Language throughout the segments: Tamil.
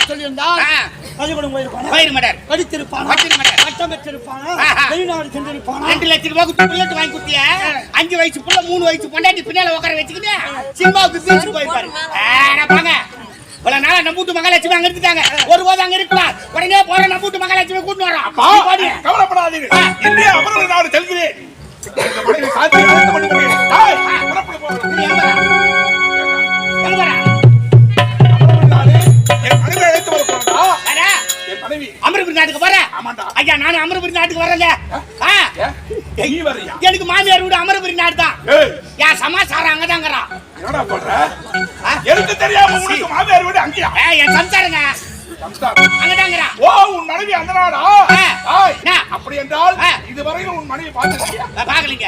சொல்லியிருந்தால் பள்ளிக்கூடம் போயிருப்பான், படித்திருப்பான், பட்டம் பெற்றிருப்பான், வெளிநாடு சென்றிருப்பான். 2 லட்சம் ரூபாய் புல்லட் வாங்கி கொடுத்திய 5 வயசு புள்ள 3 வயசு பொண்டாட்டி பின்னால உட்கார வச்சுக்கிட்டு சினிமாவுக்கு பீச்சு போயிருப்பாரு. பாங்க இவ்வளவு நாளா நம்பூட்டு மகாலட்சுமி அங்க இருந்துட்டாங்க, ஒருபோது அங்க இருக்கலாம். உடனே போற நம்பூட்டு மகாலட்சுமி கூட்டு வரோம். கவலைப்படாதீங்க, இந்தியா அமர்வு நாடு செல்கிறேன். அமர்புரி நாட்டுக்கு போறேன். ஐயா நானும் அமர்புரி நாட்டுக்கு வரல. எனக்கு மாமியார் வீடு அமர்புரி நாடு தான். என் சமாச்சாரம் அங்கதாங்கிறான். எனக்கு தெரியாம உனக்கு மாமியார் வீடு அங்கயா? என் சம்சாரங்க அங்கதாங்கிறான். ஓ உன் மனைவி அந்த நாடா? அப்படி என்றால் இதுவரையும் உன் மனைவி பார்த்திருக்கியா? பாக்கலீங்க.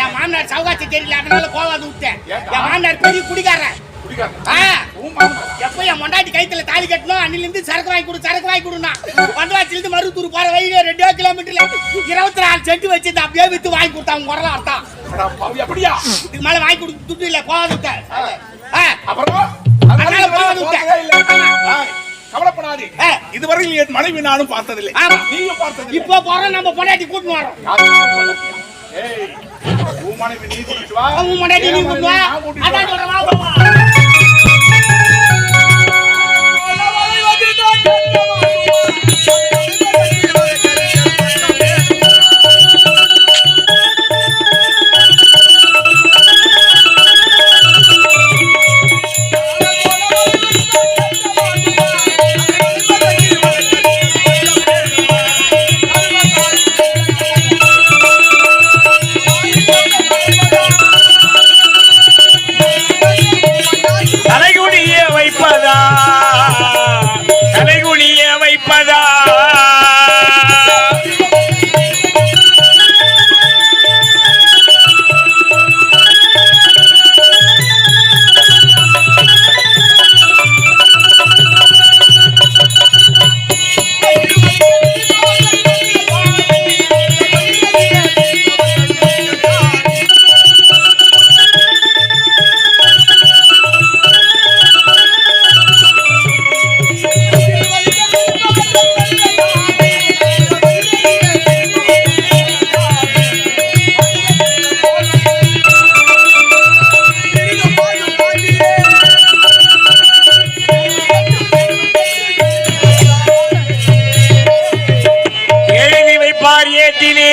என் மாமனார் சவுகாட்சி தெரியல, அதனால கோவாது விட்டேன். என் மாமனார் பெரிய குடிக்காரன். எப்ப என் மொண்டாட்டி கைத்துல தாலி கட்டணும் அன்னில இருந்து சரக்கு வாங்கி கொடுனா வந்தவாச்சிலிருந்து மருத்தூர் போற வழியில 2 கிலோமீட்டர்ல 24 சென்ட் வச்சு அப்படியே வித்து வாங்கி கொடுத்தாங்க. குரலா அர்த்தம் அப்படியா? இதுக்கு மேல வாங்கி கொடுத்து துட்டு இல்ல, கோவாது விட்டேன். கவலைப்படாதே, இதுவரையில் என் மனைவி நானும் பார்த்ததில்லை, நீயும் பார்த்ததில்லை. இப்போ போறோம், நம்ம பொண்டாட்டி கூட்டின்னு வரோம். உன் மனைவி நீ கூட்டிட்டு வா, உன் பொண்டாட்டி நீ கூட்டிட்டு வா. அதான் சொல்றேன், வா பாப்பா. பாரியத்திலே